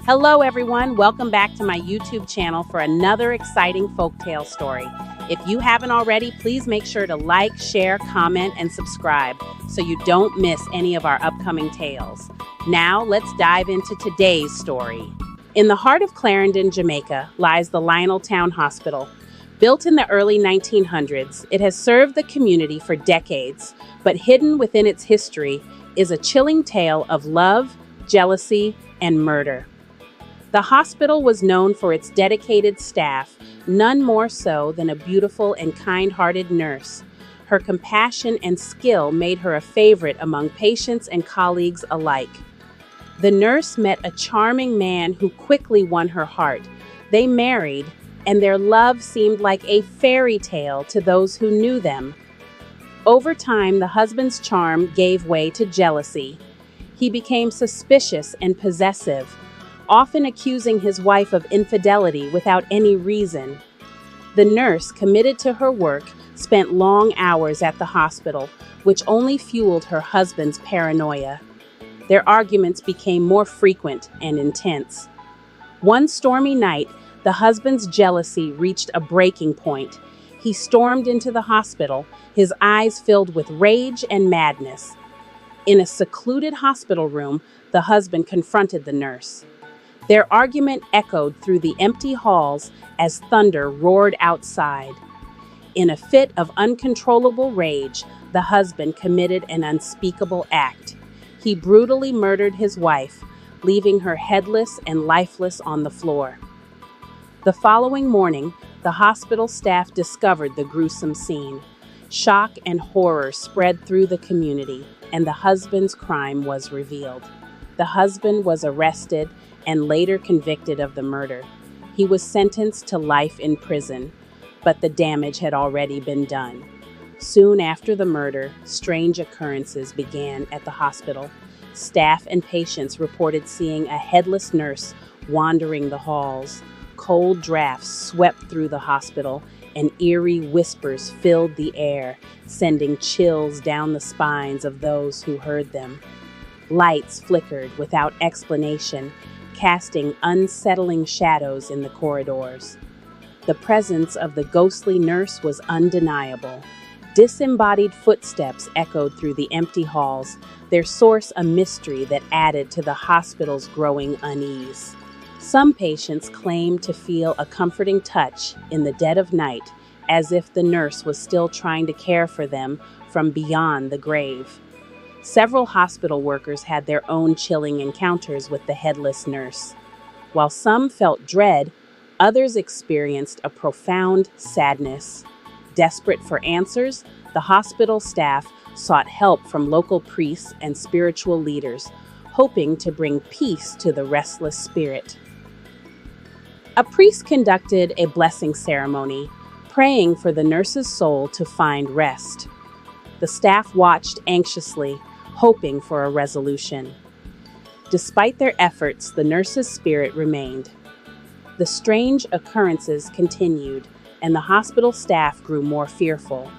Hello everyone, welcome back to my YouTube channel for another exciting folktale story. If you haven't already, please make sure to like, share, comment, and subscribe so you don't miss any of our upcoming tales. Now let's dive into today's story. In the heart of Clarendon, Jamaica, lies the Lionel Town Hospital. Built in the early 1900s, it has served the community for decades, but hidden within its history is a chilling tale of love, jealousy, and murder. The hospital was known for its dedicated staff, none more so than a beautiful and kind-hearted nurse. Her compassion and skill made her a favorite among patients and colleagues alike. The nurse met a charming man who quickly won her heart. They married, and their love seemed like a fairy tale to those who knew them. Over time, the husband's charm gave way to jealousy. He became suspicious and possessive, often accusing his wife of infidelity without any reason. The nurse, committed to her work, spent long hours at the hospital, which only fueled her husband's paranoia. Their arguments became more frequent and intense. One stormy night, the husband's jealousy reached a breaking point. He stormed into the hospital, his eyes filled with rage and madness. In a secluded hospital room, the husband confronted the nurse. Their argument echoed through the empty halls as thunder roared outside. In a fit of uncontrollable rage, the husband committed an unspeakable act. He brutally murdered his wife, leaving her headless and lifeless on the floor. The following morning, the hospital staff discovered the gruesome scene. Shock and horror spread through the community, and the husband's crime was revealed. The husband was arrested and later convicted of the murder. He was sentenced to life in prison, but the damage had already been done. Soon after the murder, strange occurrences began at the hospital. Staff and patients reported seeing a headless nurse wandering the halls. Cold drafts swept through the hospital, and eerie whispers filled the air, sending chills down the spines of those who heard them. Lights flickered without explanation, casting unsettling shadows in the corridors. The presence of the ghostly nurse was undeniable. Disembodied footsteps echoed through the empty halls, their source a mystery that added to the hospital's growing unease. Some patients claimed to feel a comforting touch in the dead of night, as if the nurse was still trying to care for them from beyond the grave. Several hospital workers had their own chilling encounters with the headless nurse. While some felt dread, others experienced a profound sadness. Desperate for answers, the hospital staff sought help from local priests and spiritual leaders, hoping to bring peace to the restless spirit. A priest conducted a blessing ceremony, praying for the nurse's soul to find rest. The staff watched anxiously, hoping for a resolution. Despite their efforts, the nurse's spirit remained. The strange occurrences continued, and the hospital staff grew more fearful.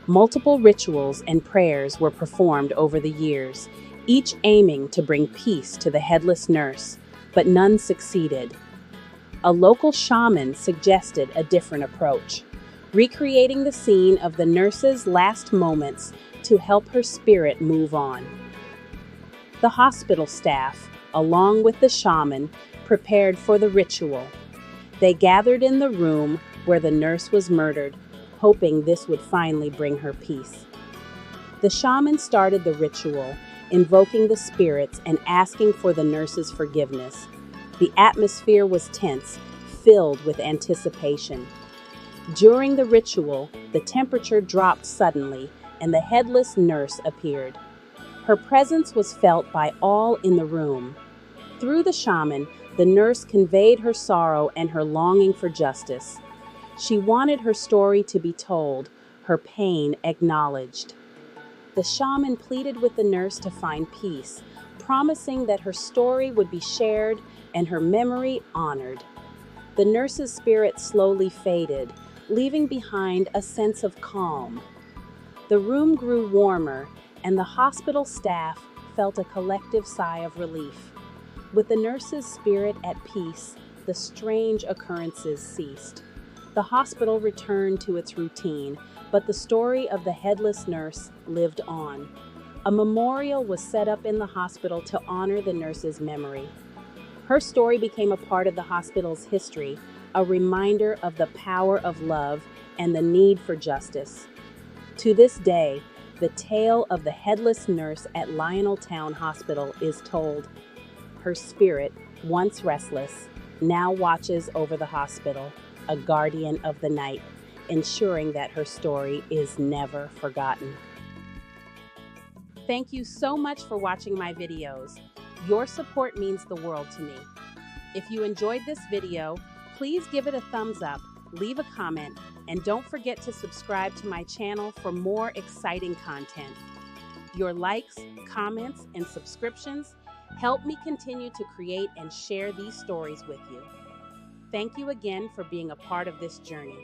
Multiple rituals and prayers were performed over the years, each aiming to bring peace to the headless nurse, but none succeeded. A local shaman suggested a different approach, recreating the scene of the nurse's last moments to help her spirit move on. The hospital staff, along with the shaman, prepared for the ritual. They gathered in the room where the nurse was murdered, hoping this would finally bring her peace. The shaman started the ritual, invoking the spirits and asking for the nurse's forgiveness. The atmosphere was tense, filled with anticipation. During the ritual, the temperature dropped suddenly, and the headless nurse appeared. Her presence was felt by all in the room. Through the shaman, the nurse conveyed her sorrow and her longing for justice. She wanted her story to be told, her pain acknowledged. The shaman pleaded with the nurse to find peace, promising that her story would be shared and her memory honored. The nurse's spirit slowly faded, leaving behind a sense of calm. The room grew warmer, and the hospital staff felt a collective sigh of relief. With the nurse's spirit at peace, the strange occurrences ceased. The hospital returned to its routine, but the story of the headless nurse lived on. A memorial was set up in the hospital to honor the nurse's memory. Her story became a part of the hospital's history, a reminder of the power of love and the need for justice. To this day, the tale of the headless nurse at Lionel Town Hospital is told. Her spirit, once restless, now watches over the hospital, a guardian of the night, ensuring that her story is never forgotten. Thank you so much for watching my videos. Your support means the world to me. If you enjoyed this video, please give it a thumbs up, leave a comment, and don't forget to subscribe to my channel for more exciting content. Your likes, comments, and subscriptions help me continue to create and share these stories with you. Thank you again for being a part of this journey.